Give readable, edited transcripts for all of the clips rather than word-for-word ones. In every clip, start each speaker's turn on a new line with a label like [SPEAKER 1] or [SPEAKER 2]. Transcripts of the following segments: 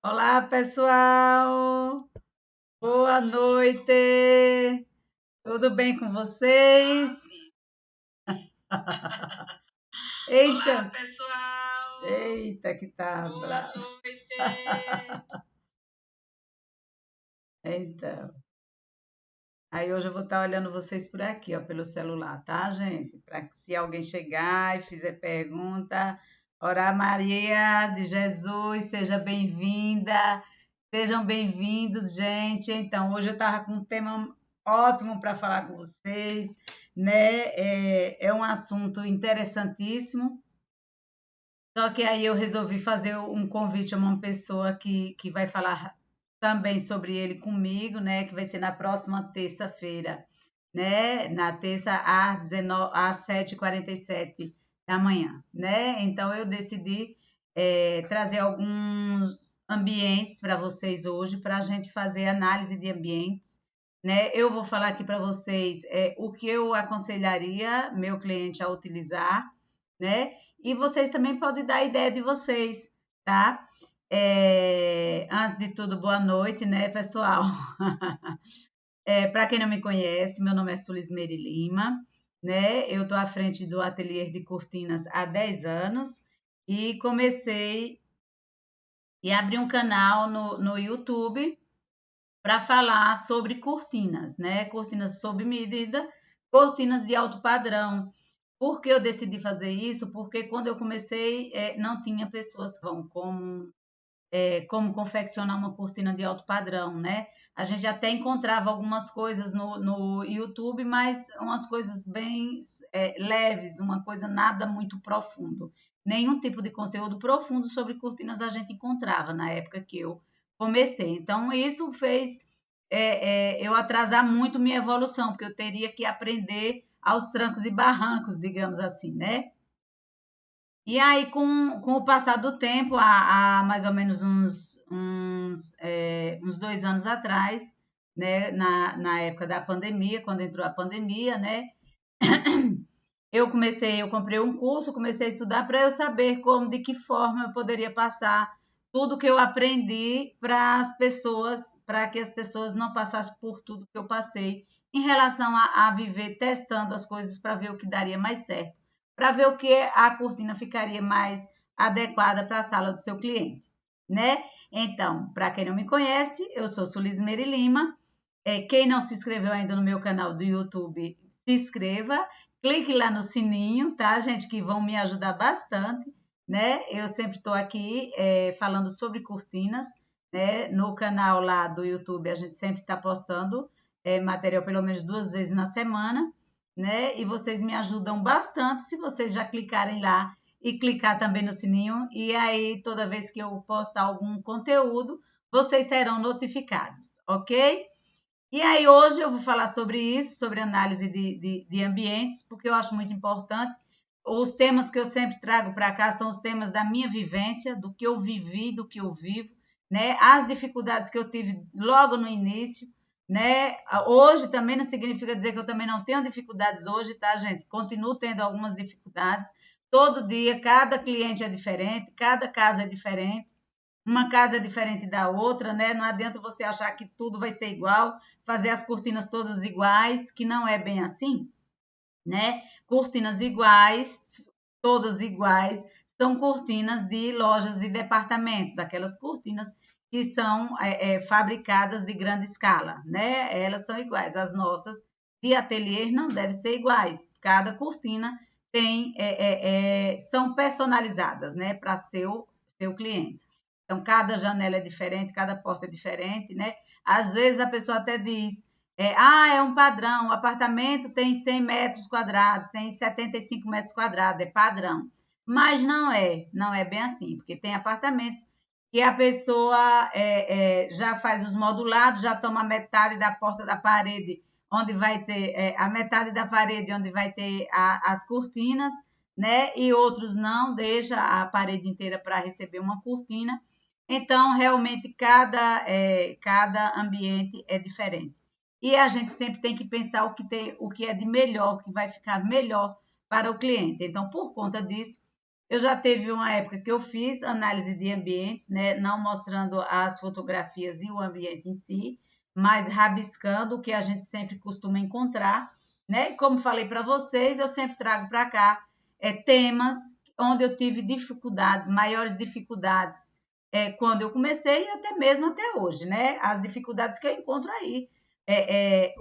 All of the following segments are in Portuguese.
[SPEAKER 1] Olá, pessoal! Boa noite! Tudo bem com vocês? Eita! Olá, pessoal! Eita, que tá bravo! Boa noite! Então, aí hoje eu vou estar olhando vocês por aqui, ó, pelo celular, tá, gente? Para que se alguém chegar e fizer pergunta, ora Maria de Jesus, seja bem-vinda! Sejam bem-vindos, gente. Então, hoje eu estava com um tema ótimo para falar com vocês, né? É um assunto interessantíssimo. Só que aí eu resolvi fazer um convite a uma pessoa que vai falar também sobre ele comigo, né? Que vai ser na próxima terça-feira, né? Na terça às 19, às 7h47 da manhã, né? Então eu decidi trazer alguns ambientes para vocês hoje, para a gente fazer análise de ambientes, né? Eu vou falar aqui para vocês o que eu aconselharia meu cliente a utilizar, né? E vocês também podem dar a ideia de vocês, tá? Antes de tudo, boa noite, né, pessoal? Para quem não me conhece, meu nome é Sulismeire Lima, né? Eu estou à frente do ateliê de cortinas há 10 anos e comecei e abri um canal no YouTube para falar sobre cortinas, né? Cortinas sob medida, cortinas de alto padrão. Por que eu decidi fazer isso? Porque quando eu comecei, não tinha pessoas que vão como confeccionar uma cortina de alto padrão, né? A gente até encontrava algumas coisas no YouTube, mas umas coisas bem leves, uma coisa nada muito profundo. Nenhum tipo de conteúdo profundo sobre cortinas a gente encontrava na época que eu comecei. Então, isso fez eu atrasar muito minha evolução, porque eu teria que aprender aos trancos e barrancos, digamos assim, né? E aí, com o passar do tempo, há mais ou menos uns 2 anos atrás, né, na época da pandemia, quando entrou a pandemia, né, eu comprei um curso, comecei a estudar para eu saber como, de que forma eu poderia passar tudo que eu aprendi para as pessoas, para que as pessoas não passassem por tudo que eu passei em relação a viver testando as coisas para ver o que daria mais certo, para ver o que a cortina ficaria mais adequada para a sala do seu cliente, né? Então, para quem não me conhece, eu sou Sulismeire Lima. Quem não se inscreveu ainda no meu canal do YouTube, se inscreva, clique lá no sininho, tá, gente? Que vão me ajudar bastante, né? Eu sempre estou aqui falando sobre cortinas, né? No canal lá do YouTube, a gente sempre está postando material pelo menos 2 vezes na semana, né? E vocês me ajudam bastante se vocês já clicarem lá e clicar também no sininho. E aí, toda vez que eu postar algum conteúdo, vocês serão notificados, ok? E aí, hoje eu vou falar sobre isso, sobre análise de ambientes, porque eu acho muito importante. Os temas que eu sempre trago para cá são os temas da minha vivência, do que eu vivi, do que eu vivo, né? As dificuldades que eu tive logo no início, né? Hoje também não significa dizer que eu também não tenho dificuldades hoje, tá, gente? Continuo tendo algumas dificuldades. Todo dia, cada cliente é diferente, cada casa é diferente. Uma casa é diferente da outra, né? Não adianta você achar que tudo vai ser igual, fazer as cortinas todas iguais, que não é bem assim, né? Cortinas iguais, todas iguais, são cortinas de lojas e departamentos, aquelas cortinas que são fabricadas de grande escala, né? Elas são iguais. As nossas de ateliê não devem ser iguais. Cada cortina são personalizadas, né? Para seu cliente. Então, cada janela é diferente, cada porta é diferente, né? Às vezes a pessoa até diz, é um padrão, o apartamento tem 100 metros quadrados, tem 75 metros quadrados, é padrão. Mas não é bem assim, porque tem apartamentos que a pessoa já faz os modulados, já toma metade da porta da parede, onde vai ter a metade da parede, onde vai ter as cortinas, né? E outros não, deixa a parede inteira para receber uma cortina. Então, realmente, cada ambiente é diferente. E a gente sempre tem que pensar o que é de melhor, o que vai ficar melhor para o cliente. Então, por conta disso, Eu já teve uma época que eu fiz análise de ambientes, né, não mostrando as fotografias e o ambiente em si, mas rabiscando o que a gente sempre costuma encontrar, né? Como falei para vocês, eu sempre trago para cá temas onde eu tive dificuldades, maiores dificuldades quando eu comecei e até mesmo até hoje, né? As dificuldades que eu encontro aí.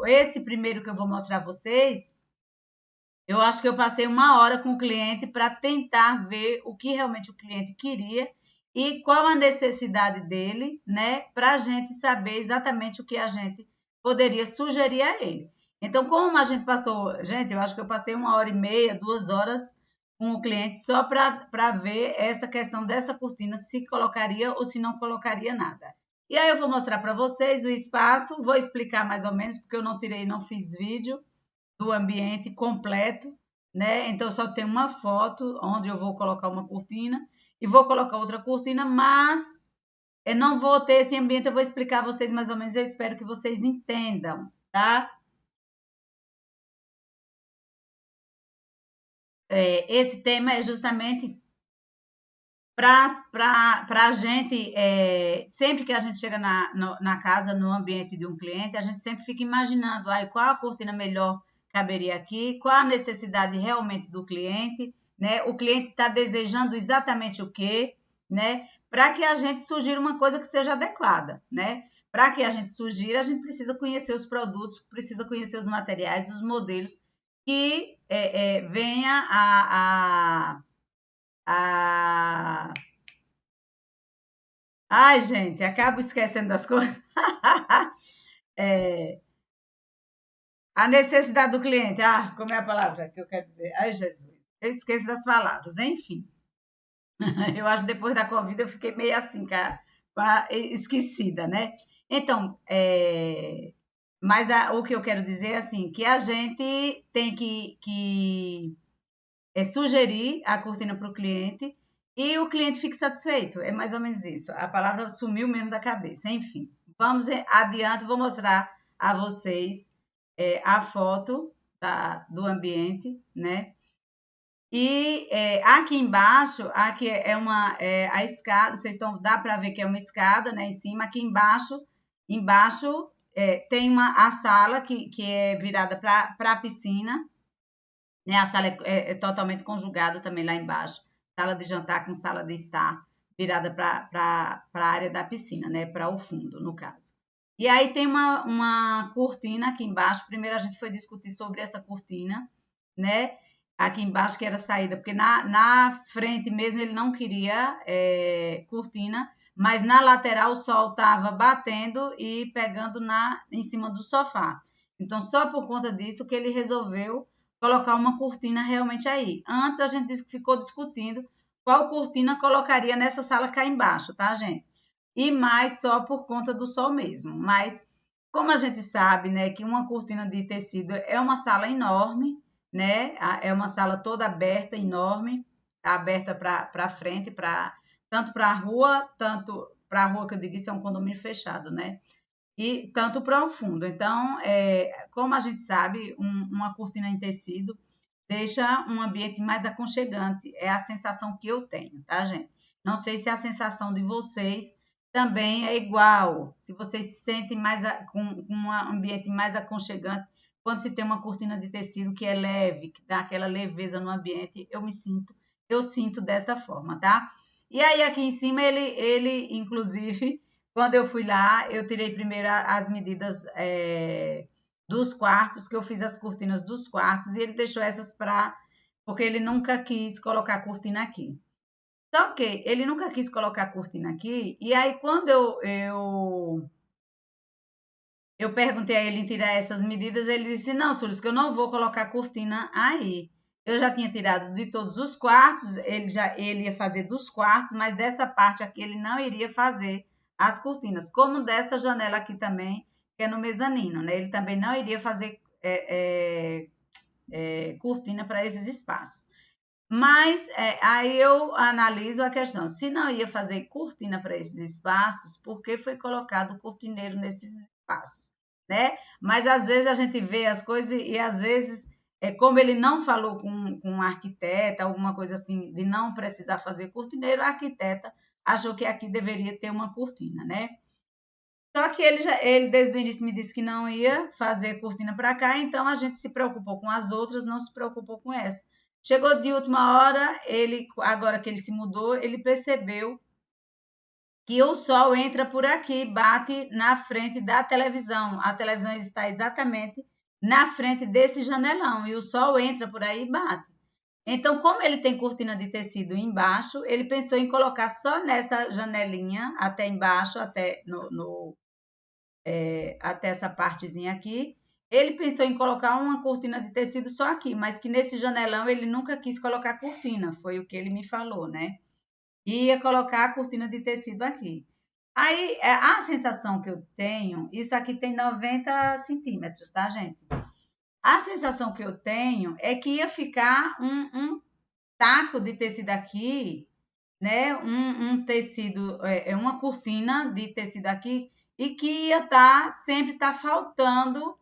[SPEAKER 1] Esse primeiro que eu vou mostrar a vocês, eu acho que eu passei uma hora com o cliente para tentar ver o que realmente o cliente queria e qual a necessidade dele, né? Para a gente saber exatamente o que a gente poderia sugerir a ele. Então, como a gente passou, gente, eu acho que eu passei uma hora e meia, 2 horas com o cliente só para ver essa questão dessa cortina, se colocaria ou se não colocaria nada. E aí eu vou mostrar para vocês o espaço, vou explicar mais ou menos, porque eu não tirei, não fiz vídeo do ambiente completo, né? Então só tem uma foto onde eu vou colocar uma cortina e vou colocar outra cortina, mas eu não vou ter esse ambiente, eu vou explicar a vocês mais ou menos, eu espero que vocês entendam, tá? Esse tema é justamente para a gente, sempre que a gente chega na casa, no ambiente de um cliente, a gente sempre fica imaginando qual a cortina melhor caberia aqui, qual a necessidade realmente do cliente, né? O cliente está desejando exatamente o quê, né? Para que a gente sugira uma coisa que seja adequada, né? Para que a gente sugira, a gente precisa conhecer os produtos, precisa conhecer os materiais, os modelos, que venha a Ai, gente, acabo esquecendo das coisas. É, a necessidade do cliente. Como é a palavra que eu quero dizer? Ai, Jesus. Eu esqueço das palavras. Enfim, eu acho que depois da Covid eu fiquei meio assim, esquecida, né? Então, mas o que eu quero dizer é assim, que a gente tem que sugerir a cortina para o cliente e o cliente fique satisfeito. É mais ou menos isso. A palavra sumiu mesmo da cabeça. Enfim, vamos adiante, vou mostrar a vocês a foto do ambiente, né? E aqui embaixo, aqui a escada, dá para ver que é uma escada, né? Em cima, aqui embaixo tem a sala que é virada para a piscina, né? A sala é totalmente conjugada também lá embaixo. Sala de jantar com sala de estar, virada para a área da piscina, né? Para o fundo, no caso. E aí tem uma cortina aqui embaixo. Primeiro a gente foi discutir sobre essa cortina, né? Aqui embaixo que era a saída, porque na frente mesmo ele não queria cortina, mas na lateral o sol estava batendo e pegando em cima do sofá. Então, só por conta disso que ele resolveu colocar uma cortina realmente aí. Antes a gente ficou discutindo qual cortina colocaria nessa sala cá embaixo, tá, gente? E mais só por conta do sol mesmo. Mas como a gente sabe, né, que uma cortina de tecido é uma sala enorme, né? É uma sala toda aberta, enorme, aberta para frente, tanto para a rua, tanto para a rua que eu digo, isso é um condomínio fechado, né? E tanto para o fundo. Então, como a gente sabe, uma cortina em tecido deixa um ambiente mais aconchegante. É a sensação que eu tenho, tá, gente? Não sei se a sensação de vocês também é igual. Se vocês se sentem com um ambiente mais aconchegante quando se tem uma cortina de tecido que é leve, que dá aquela leveza no ambiente, eu sinto dessa forma, tá? E aí aqui em cima ele inclusive quando eu fui lá, eu tirei primeiro as medidas dos quartos, que eu fiz as cortinas dos quartos, e ele deixou essas porque ele nunca quis colocar cortina aqui. Só que ele nunca quis colocar cortina aqui, e aí quando eu perguntei a ele em tirar essas medidas, ele disse, não, Súlios, que eu não vou colocar cortina aí. Eu já tinha tirado de todos os quartos, ele ia fazer dos quartos, mas dessa parte aqui ele não iria fazer as cortinas, como dessa janela aqui também, que é no mezanino, né? Ele também não iria fazer cortina para esses espaços. Mas aí eu analiso a questão, se não ia fazer cortina para esses espaços, por que foi colocado cortineiro nesses espaços, né? Mas às vezes a gente vê as coisas e às vezes como ele não falou com a arquiteta, alguma coisa assim, de não precisar fazer cortineiro, a arquiteta achou que aqui deveria ter uma cortina, né? Só que ele desde o início me disse que não ia fazer cortina para cá, então a gente se preocupou com as outras, não se preocupou com essa. Chegou de última hora, agora que ele se mudou, ele percebeu que o sol entra por aqui, bate na frente da televisão. A televisão está exatamente na frente desse janelão e o sol entra por aí e bate. Então, como ele tem cortina de tecido embaixo, ele pensou em colocar só nessa janelinha, até embaixo, até essa partezinha aqui. Ele pensou em colocar uma cortina de tecido só aqui, mas que nesse janelão ele nunca quis colocar cortina, foi o que ele me falou, né? Ia colocar a cortina de tecido aqui. Aí, a sensação que eu tenho, isso aqui tem 90 centímetros, tá, gente? A sensação que eu tenho é que ia ficar um taco de tecido aqui, né? Um tecido, uma cortina de tecido aqui, e que ia sempre estar faltando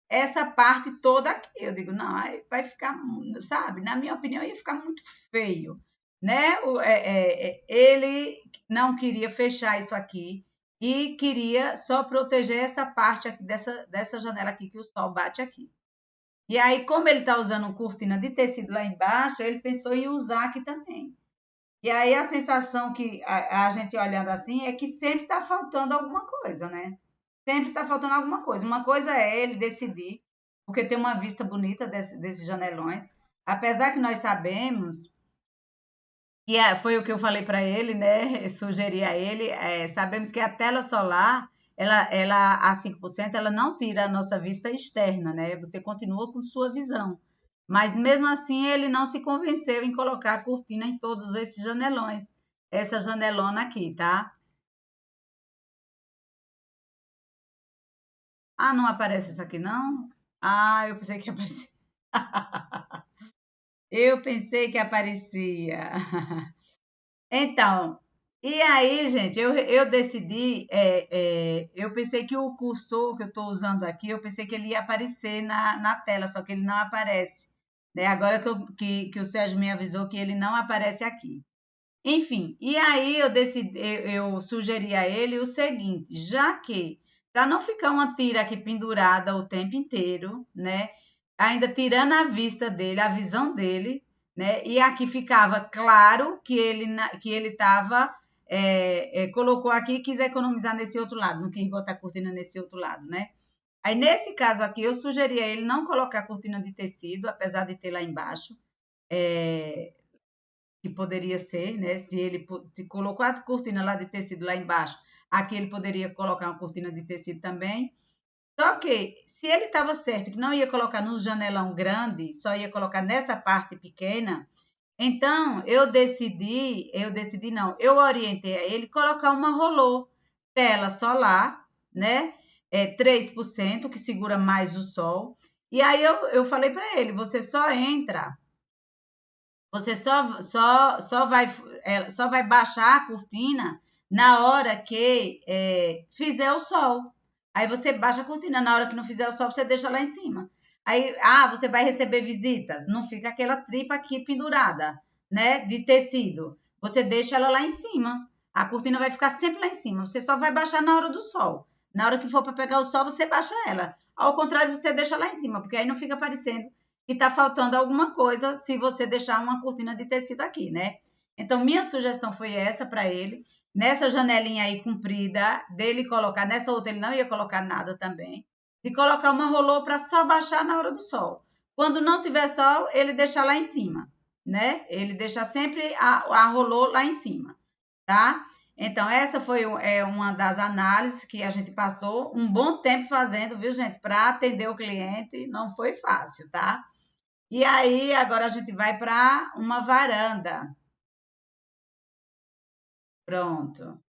[SPEAKER 1] essa parte toda aqui. Eu digo, não, aí vai ficar, sabe? Na minha opinião, ia ficar muito feio, né? Ele não queria fechar isso aqui e queria só proteger essa parte aqui dessa janela aqui que o sol bate aqui. E aí, como ele está usando cortina de tecido lá embaixo, ele pensou em usar aqui também. E aí a sensação que a gente olhando assim é que sempre está faltando alguma coisa, né? Sempre está faltando alguma coisa. Uma coisa é ele decidir, porque tem uma vista bonita desses janelões. Apesar que nós sabemos, que foi o que eu falei para ele, né? Sugeri a ele, sabemos que a tela solar, ela a 5%, ela não tira a nossa vista externa, né? Você continua com sua visão. Mas mesmo assim, ele não se convenceu em colocar a cortina em todos esses janelões. Essa janelona aqui, tá? Ah, não aparece isso aqui, não? Ah, eu pensei que aparecia. Eu pensei que aparecia. Então, e aí, gente, eu decidi, eu pensei que o cursor que eu estou usando aqui, eu pensei que ele ia aparecer na tela, só que ele não aparece, né? Agora que o Sérgio me avisou que ele não aparece aqui. Enfim, e aí eu sugeri a ele o seguinte, já que, para não ficar uma tira aqui pendurada o tempo inteiro, né? Ainda tirando a vista dele, a visão dele, né? E aqui ficava claro que ele estava, colocou aqui e quis economizar nesse outro lado, não quis botar a cortina nesse outro lado, né? Aí, nesse caso aqui, eu sugeri a ele não colocar cortina de tecido, apesar de ter lá embaixo, que poderia ser, né? Se ele colocou a cortina lá de tecido lá embaixo, aqui ele poderia colocar uma cortina de tecido também. Só que, se ele estava certo que não ia colocar no janelão grande, só ia colocar nessa parte pequena, então eu orientei a ele colocar uma rolô, tela solar, né? 3%, que segura mais o sol. E aí eu falei para ele, só vai baixar a cortina na hora que fizer o sol. Aí você baixa a cortina, na hora que não fizer o sol, você deixa lá em cima. Aí, você vai receber visitas, não fica aquela tripa aqui pendurada, né, de tecido. Você deixa ela lá em cima. A cortina vai ficar sempre lá em cima. Você só vai baixar na hora do sol. Na hora que for para pegar o sol, você baixa ela. Ao contrário, você deixa lá em cima, porque aí não fica parecendo que está faltando alguma coisa se você deixar uma cortina de tecido aqui, né? Então, minha sugestão foi essa para ele. Nessa janelinha aí comprida, dele colocar, nessa outra ele não ia colocar nada também, de colocar uma rolô para só baixar na hora do sol. Quando não tiver sol, ele deixa lá em cima, né? Ele deixa sempre a rolô lá em cima, tá? Então, essa foi uma das análises que a gente passou um bom tempo fazendo, viu, gente? Para atender o cliente, não foi fácil, tá? E aí, agora a gente vai para uma varanda. Pronto.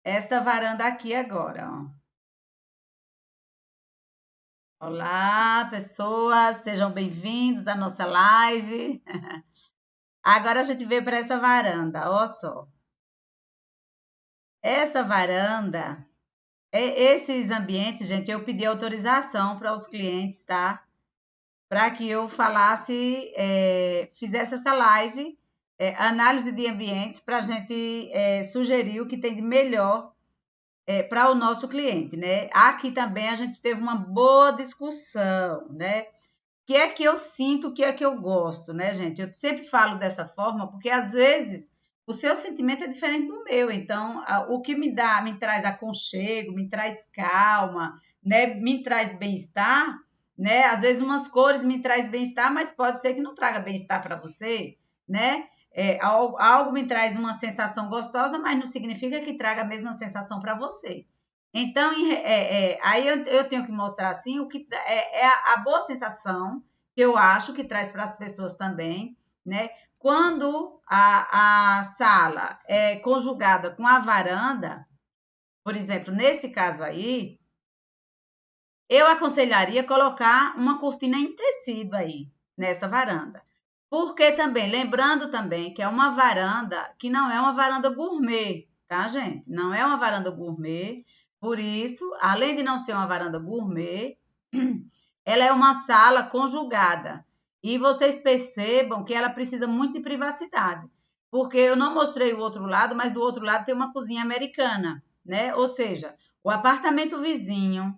[SPEAKER 1] Essa varanda aqui agora, ó. Olá, pessoas, sejam bem-vindos à nossa live. Agora a gente veio para essa varanda, ó só. Essa varanda, esses ambientes, gente, eu pedi autorização para os clientes, tá? para que eu falasse, fizesse essa live, análise de ambientes, para a gente sugerir o que tem de melhor para o nosso cliente, né? Aqui também a gente teve uma boa discussão, né? O que é que eu sinto, o que é que eu gosto, né, gente? Eu sempre falo dessa forma, porque às vezes o seu sentimento é diferente do meu, então o que me traz aconchego, me traz calma, né? Me traz bem-estar, né? Às vezes umas cores me traz bem-estar, mas pode ser que não traga bem-estar para você, né? Algo me traz uma sensação gostosa, mas não significa que traga a mesma sensação para você. Então, aí eu tenho que mostrar assim o que é a boa sensação que eu acho que traz para as pessoas também, né? Quando a sala é conjugada com a varanda, por exemplo, nesse caso aí, eu aconselharia colocar uma cortina em tecido aí, nessa varanda. Porque também, lembrando também que é uma varanda que não é uma varanda gourmet, tá, gente? Não é uma varanda gourmet, por isso, além de não ser uma varanda gourmet, ela é uma sala conjugada. E vocês percebam que ela precisa muito de privacidade, porque eu não mostrei o outro lado, mas do outro lado tem uma cozinha americana, né? Ou seja, o apartamento vizinho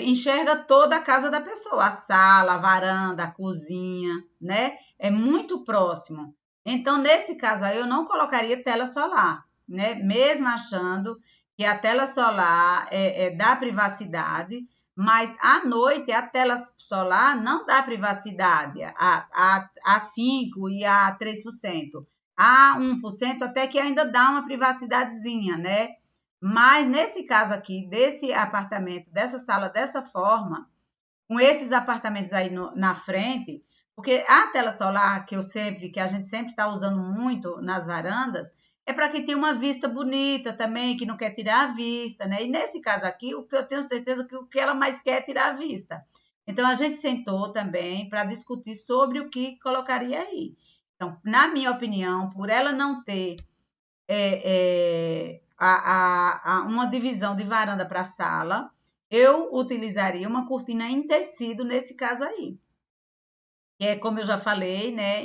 [SPEAKER 1] enxerga toda a casa da pessoa, a sala, a varanda, a cozinha, né? É muito próximo. Então, nesse caso aí, eu não colocaria tela solar, né? Mesmo achando que a tela solar dá privacidade, mas à noite a tela solar não dá privacidade a 5% e a 3%. A 1% até que ainda dá uma privacidadezinha, né? Mas nesse caso aqui, desse apartamento, dessa sala, dessa forma, com esses apartamentos aí na frente, porque a tela solar que a gente sempre está usando muito nas varandas, é para que tenha uma vista bonita também, que não quer tirar a vista, né? E nesse caso aqui, o que eu tenho certeza que o que ela mais quer é tirar a vista. Então a gente sentou também para discutir sobre o que colocaria aí. Então, na minha opinião, por ela não ter uma divisão de varanda para sala, eu utilizaria uma cortina em tecido nesse caso aí. Que é como eu já falei, né,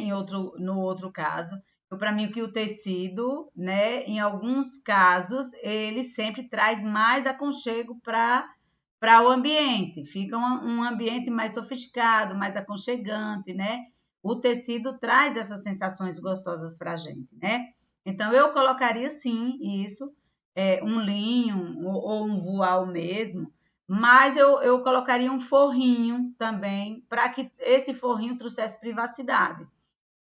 [SPEAKER 1] no outro caso, para mim que o tecido, né, em alguns casos, ele sempre traz mais aconchego para o ambiente. Fica um ambiente mais sofisticado, mais aconchegante, né? O tecido traz essas sensações gostosas para a gente, né? Então, eu colocaria sim isso, um linho ou um voal mesmo, mas eu colocaria um forrinho também, para que esse forrinho trouxesse privacidade.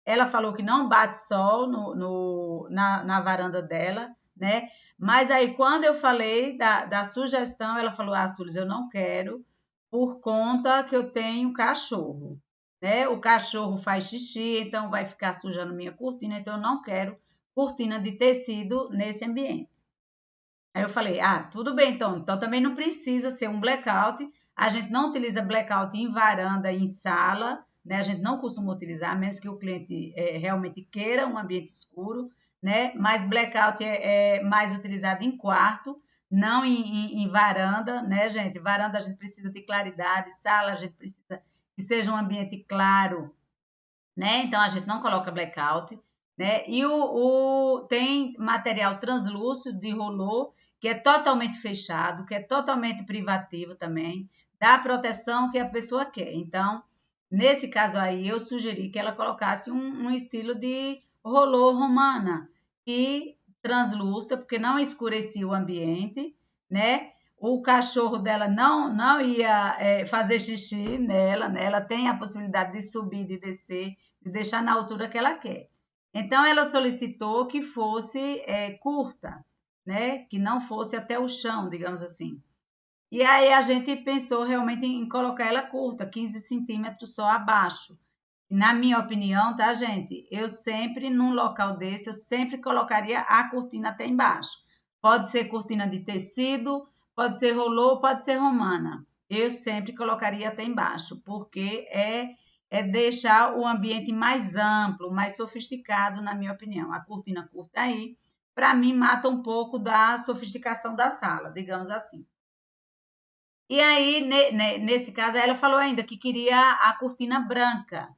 [SPEAKER 1] Ela falou que não bate sol na varanda dela, né? Mas aí, quando eu falei da sugestão, ela falou: Ah, Sulis, eu não quero, por conta que eu tenho cachorro, né? O cachorro faz xixi, então vai ficar sujando minha cortina, então eu não quero cortina de tecido nesse ambiente. Aí eu falei: Ah, tudo bem, então também não precisa ser um blackout. A gente não utiliza blackout em varanda, em sala, né? A gente não costuma utilizar, a menos que o cliente realmente queira um ambiente escuro, né? Mas blackout é mais utilizado em quarto, não em varanda, né, gente? Varanda a gente precisa de claridade, sala a gente precisa que seja um ambiente claro, né? Então a gente não coloca blackout, né? E tem material translúcido de rolô que é totalmente fechado, que é totalmente privativo também, dá a proteção que a pessoa quer. Então, nesse caso aí, eu sugeri que ela colocasse um estilo de rolô romana, que translúcida, porque não escurecia o ambiente, né? O cachorro dela não ia fazer xixi nela, né? Ela tem a possibilidade de subir, de descer, de deixar na altura que ela quer. Então, ela solicitou que fosse curta, né? Que não fosse até o chão, digamos assim. E aí a gente pensou realmente em colocar ela curta, 15 centímetros só abaixo. Na minha opinião, tá, gente? Eu sempre, num local desse, eu sempre colocaria a cortina até embaixo. Pode ser cortina de tecido, pode ser rolô, pode ser romana. Eu sempre colocaria até embaixo, porque é deixar o ambiente mais amplo, mais sofisticado, na minha opinião. A cortina curta aí, para mim, mata um pouco da sofisticação da sala, digamos assim. E aí, nesse caso, ela falou ainda que queria a cortina branca.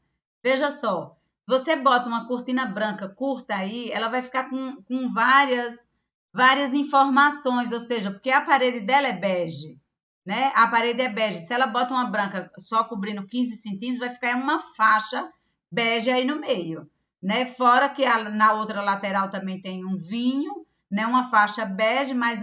[SPEAKER 1] Veja só, você bota uma cortina branca curta aí, ela vai ficar com várias informações, ou seja, porque a parede dela é bege, né? A parede é bege. Se ela bota uma branca só cobrindo 15 centímetros, vai ficar uma faixa bege aí no meio, né? Fora que na outra lateral também tem um vinho, né? Uma faixa bege, mais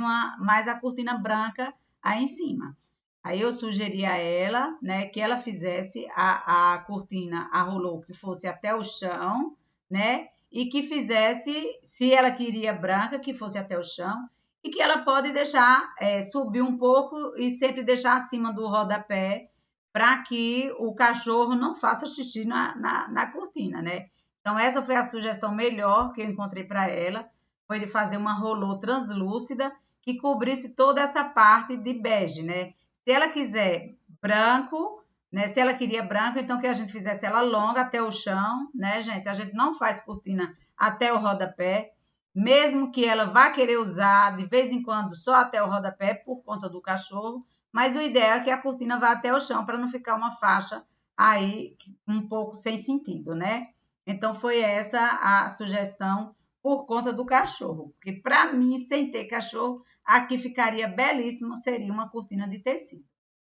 [SPEAKER 1] a cortina branca aí em cima. Aí eu sugeri a ela, né, que ela fizesse a cortina, a rolô, que fosse até o chão, né, e que fizesse, se ela queria branca, que fosse até o chão, e que ela pode deixar subir um pouco e sempre deixar acima do rodapé, para que o cachorro não faça xixi na cortina, né? Então, essa foi a sugestão melhor que eu encontrei para ela, foi de fazer uma rolô translúcida que cobrisse toda essa parte de bege, né? Se ela quiser branco, né? Se ela queria branco, então que a gente fizesse ela longa até o chão, né, gente? A gente não faz cortina até o rodapé, mesmo que ela vá querer usar de vez em quando só até o rodapé por conta do cachorro, mas o ideal é que a cortina vá até o chão para não ficar uma faixa aí um pouco sem sentido, né? Então foi essa a sugestão por conta do cachorro, porque para mim, sem ter cachorro, aqui ficaria belíssimo, seria uma cortina de tecido.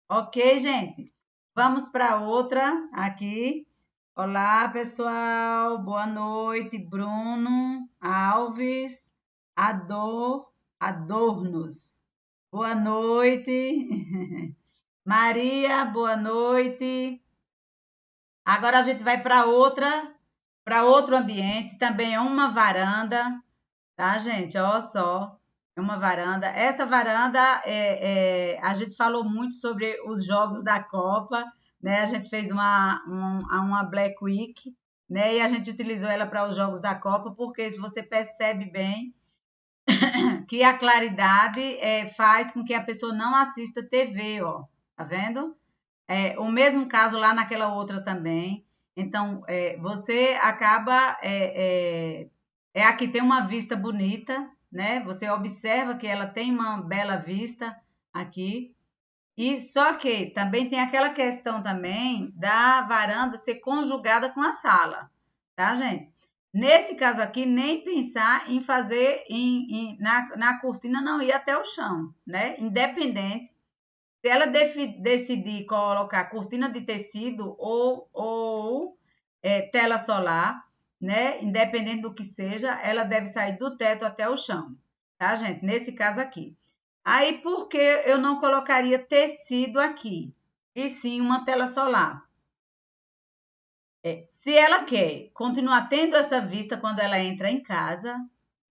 [SPEAKER 1] Ok, gente? Vamos para outra aqui. Olá, pessoal. Boa noite, Bruno Alves, Adornos. Boa noite. Maria, boa noite. Agora a gente vai para outro ambiente, também é uma varanda, tá, gente? Olha só, é uma varanda. Essa varanda, a gente falou muito sobre os jogos da Copa, né? A gente fez uma Black Week, né? E a gente utilizou ela para os jogos da Copa, porque você percebe bem que a claridade faz com que a pessoa não assista TV, ó. Tá vendo? O mesmo caso lá naquela outra também. Então, você acaba. Aqui tem uma vista bonita, né? Você observa que ela tem uma bela vista aqui. E só que também tem aquela questão também da varanda ser conjugada com a sala, tá, gente? Nesse caso aqui, nem pensar em fazer na cortina não ir até o chão, né? Independente se ela decidir colocar cortina de tecido ou tela solar, né? Independente do que seja, ela deve sair do teto até o chão, tá, gente? Nesse caso aqui. Aí, por que eu não colocaria tecido aqui? E sim uma tela solar. Se ela quer continuar tendo essa vista quando ela entra em casa,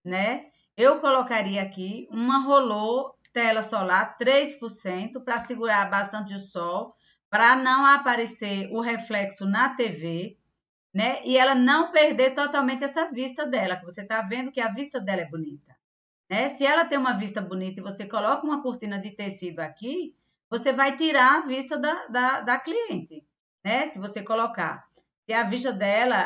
[SPEAKER 1] né? Eu colocaria aqui uma rolô tela solar 3% para segurar bastante o sol, para não aparecer o reflexo na TV, né? E ela não perder totalmente essa vista dela, que você está vendo que a vista dela é bonita, né? Se ela tem uma vista bonita e você coloca uma cortina de tecido aqui, você vai tirar a vista da cliente, né? Se você colocar. Se a vista dela,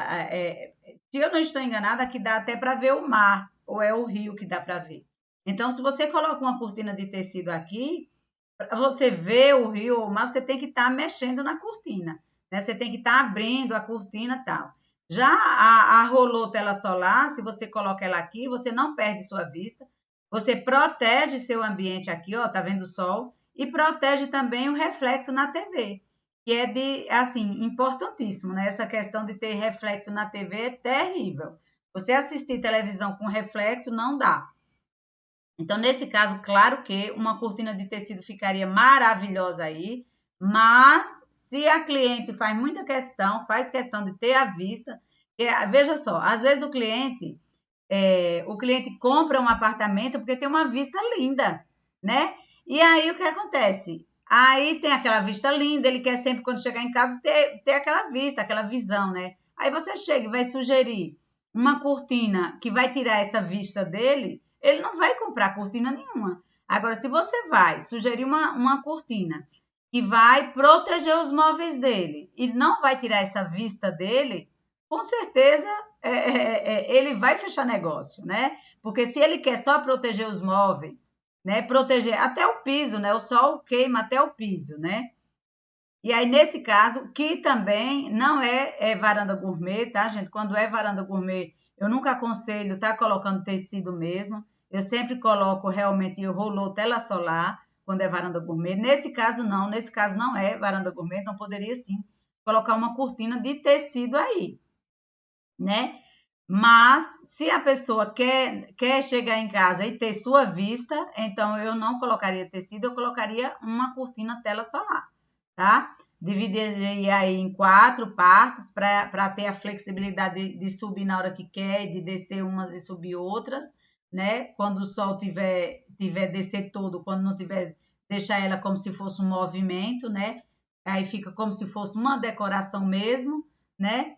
[SPEAKER 1] se eu não estou enganada, aqui dá até para ver o mar, ou é o rio que dá para ver. Então, se você coloca uma cortina de tecido aqui, para você ver o rio ou o mar, você tem que estar mexendo na cortina, né? Você tem que estar abrindo a cortina e tal. Já a rolô tela solar, se você coloca ela aqui, você não perde sua vista, você protege seu ambiente aqui, ó, tá vendo o sol, e protege também o reflexo na TV, que é assim, importantíssimo, né? Essa questão de ter reflexo na TV é terrível. Você assistir televisão com reflexo não dá. Então, nesse caso, claro que uma cortina de tecido ficaria maravilhosa aí, mas se a cliente faz questão de ter a vista, veja só, às vezes o cliente compra um apartamento porque tem uma vista linda, né? E aí o que acontece? Aí tem aquela vista linda, ele quer sempre, quando chegar em casa, ter aquela vista, aquela visão, né? Aí você chega e vai sugerir uma cortina que vai tirar essa vista dele, ele não vai comprar cortina nenhuma. Agora, se você vai sugerir uma cortina que vai proteger os móveis dele e não vai tirar essa vista dele, com certeza ele vai fechar negócio, né? Porque se ele quer só proteger os móveis, né? Proteger até o piso, né? O sol queima até o piso, né? E aí, nesse caso, que também não é varanda gourmet, tá, gente? Quando é varanda gourmet, eu nunca aconselho tá colocando tecido mesmo. Eu sempre coloco realmente o rolô tela solar, quando é varanda gourmet. Nesse caso, não é varanda gourmet, então poderia sim colocar uma cortina de tecido aí, né? Mas se a pessoa quer chegar em casa e ter sua vista, então eu não colocaria tecido, eu colocaria uma cortina tela solar, tá? Dividiria aí em 4 partes para ter a flexibilidade de subir na hora que quer, de descer umas e subir outras, né? Quando o sol tiver descer todo, quando não tiver, deixar ela como se fosse um movimento, né? Aí fica como se fosse uma decoração mesmo, né?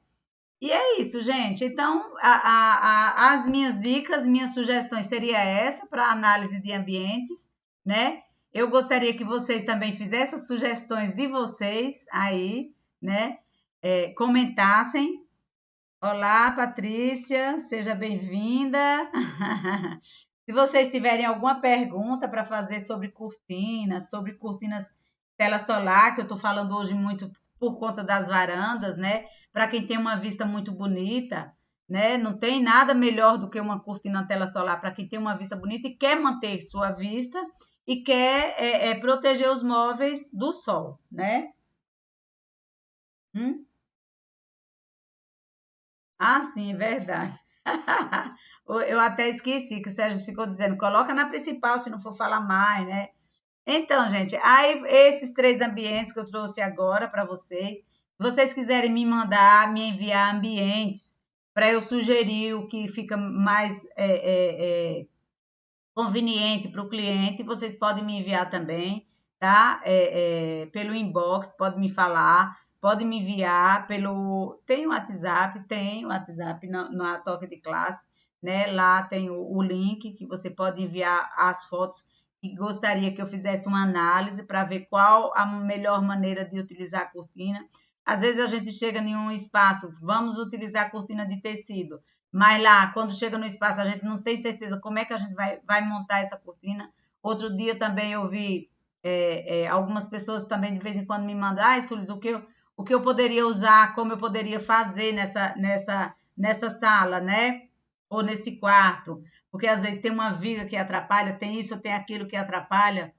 [SPEAKER 1] E é isso, gente. Então, as minhas dicas, minhas sugestões seria essa para análise de ambientes, né? Eu gostaria que vocês também fizessem as sugestões de vocês aí, né? Comentassem. Olá, Patrícia, seja bem-vinda. Se vocês tiverem alguma pergunta para fazer sobre cortinas tela solar, que eu estou falando hoje muito por conta das varandas, né? Para quem tem uma vista muito bonita, né? Não tem nada melhor do que uma cortina tela solar para quem tem uma vista bonita e quer manter sua vista e quer proteger os móveis do sol, né? Hum? Ah, sim, é verdade. Eu até esqueci que o Sérgio ficou dizendo, coloca na principal se não for falar mais, né? Então, gente, aí esses 3 ambientes que eu trouxe agora para vocês, se vocês quiserem me mandar, me enviar ambientes para eu sugerir o que fica mais conveniente para o cliente, vocês podem me enviar também, tá? Pelo inbox, pode me falar, pode me enviar pelo. Tem o WhatsApp na Toque de Classe, né? Lá tem o link que você pode enviar as fotos que gostaria que eu fizesse uma análise para ver qual a melhor maneira de utilizar a cortina. Às vezes a gente chega em um espaço, vamos utilizar a cortina de tecido. Mas lá, quando chega no espaço, a gente não tem certeza como é que a gente vai montar essa cortina. Outro dia também eu vi algumas pessoas também de vez em quando me mandam, Sulis, o que eu poderia usar, como eu poderia fazer nessa sala, né? Ou nesse quarto. Porque às vezes tem uma viga que atrapalha, tem isso, tem aquilo que atrapalha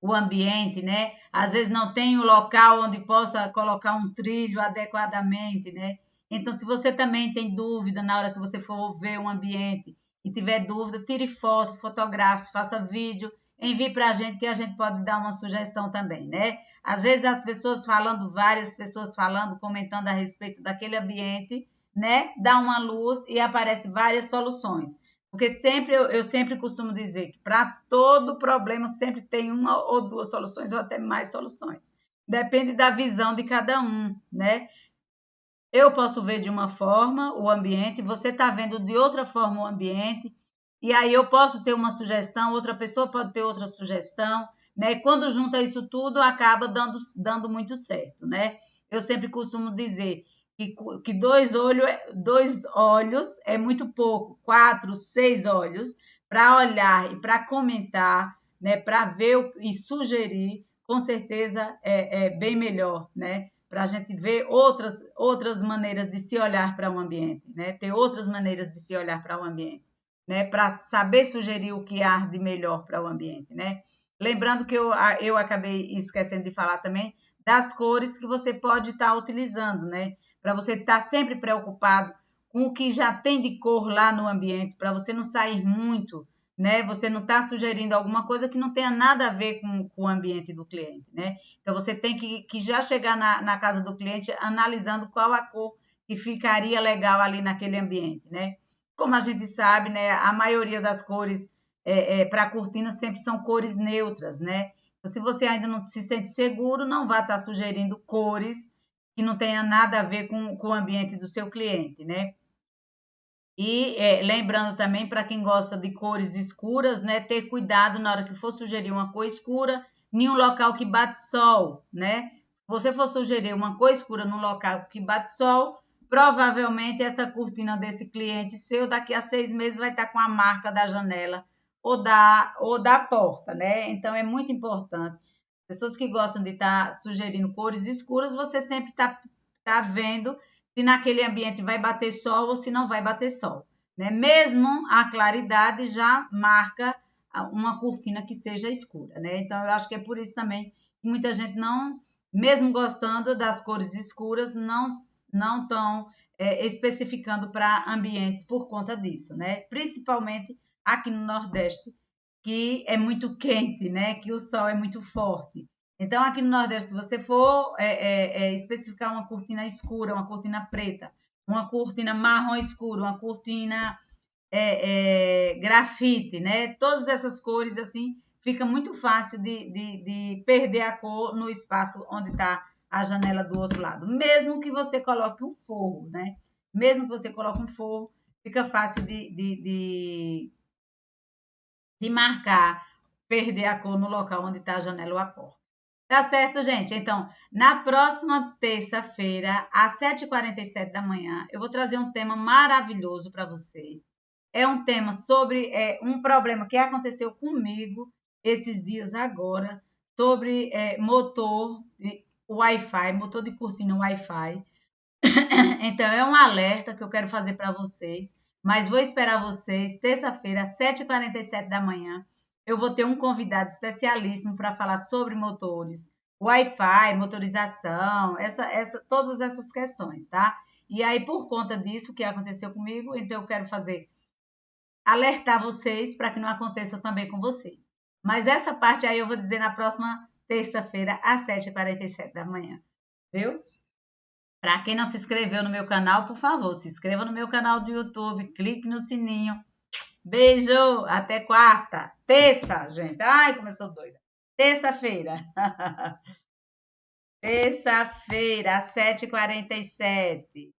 [SPEAKER 1] o ambiente, né? Às vezes não tem o local onde possa colocar um trilho adequadamente, né? Então, se você também tem dúvida na hora que você for ver um ambiente e tiver dúvida, tire foto, fotografe, faça vídeo, envie para a gente que a gente pode dar uma sugestão também, né? Às vezes as pessoas falando, várias pessoas falando, comentando a respeito daquele ambiente, né? Dá uma luz e aparece várias soluções. Porque eu sempre costumo dizer que para todo problema sempre tem uma ou 2 soluções, ou até mais soluções. Depende da visão de cada um, né? Eu posso ver de uma forma o ambiente, você está vendo de outra forma o ambiente, e aí eu posso ter uma sugestão, outra pessoa pode ter outra sugestão, né? Quando junta isso tudo, acaba dando muito certo, né? Eu sempre costumo dizer que 2 olhos é muito pouco, 4, 6 olhos para olhar e para comentar, né? Para ver e sugerir, com certeza é bem melhor, né? Para a gente ver outras maneiras de se olhar para um ambiente, né? Ter outras maneiras de se olhar para o ambiente, né? Para saber sugerir o que há de melhor para o ambiente, né? Lembrando que eu acabei esquecendo de falar também das cores que você pode estar utilizando, né? Para você estar sempre preocupado com o que já tem de cor lá no ambiente, para você não sair muito, né? Você não está sugerindo alguma coisa que não tenha nada a ver com o ambiente do cliente, né? Então, você tem que já chegar na casa do cliente analisando qual a cor que ficaria legal ali naquele ambiente, né? Como a gente sabe, né? A maioria das cores para a cortina sempre são cores neutras, né? Então, se você ainda não se sente seguro, não vá estar sugerindo cores que não tenha nada a ver com o ambiente do seu cliente, né? E lembrando também, para quem gosta de cores escuras, né, ter cuidado na hora que for sugerir uma cor escura em um local que bate sol, né? Se você for sugerir uma cor escura num local que bate sol, provavelmente essa cortina desse cliente seu daqui a 6 meses vai estar com a marca da janela ou da porta, né? Então é muito importante. Pessoas que gostam de estar sugerindo cores escuras, você sempre tá vendo se naquele ambiente vai bater sol ou se não vai bater sol, né? Mesmo a claridade já marca uma cortina que seja escura, né? Então eu acho que é por isso também que muita gente não, mesmo gostando das cores escuras, não estão especificando para ambientes por conta disso, né? Principalmente aqui no Nordeste, que é muito quente, né? Que o sol é muito forte. Então, aqui no Nordeste, se você for especificar uma cortina escura, uma cortina preta, uma cortina marrom escuro, uma cortina grafite, né? Todas essas cores assim, fica muito fácil de perder a cor no espaço onde está a janela do outro lado. Mesmo que você coloque um forro, né? Mesmo que você coloque um forro, fica fácil de marcar, perder a cor no local onde está a janela ou a porta. Tá certo, gente? Então, na próxima terça-feira, às 7h47 da manhã, eu vou trazer um tema maravilhoso para vocês. É um tema sobre um problema que aconteceu comigo esses dias agora, sobre motor de Wi-Fi, motor de cortina Wi-Fi. Então, é um alerta que eu quero fazer para vocês, mas vou esperar vocês terça-feira, às 7h47 da manhã. Eu vou ter um convidado especialíssimo para falar sobre motores, Wi-Fi, motorização, todas essas questões, tá? E aí, por conta disso que aconteceu comigo, então eu quero alertar vocês para que não aconteça também com vocês. Mas essa parte aí eu vou dizer na próxima terça-feira, às 7h47 da manhã, viu? Para quem não se inscreveu no meu canal, por favor, se inscreva no meu canal do YouTube, clique no sininho. Beijo, até quarta. Terça, gente. Ai, começou doida. Terça-feira. Terça-feira, às 7h47.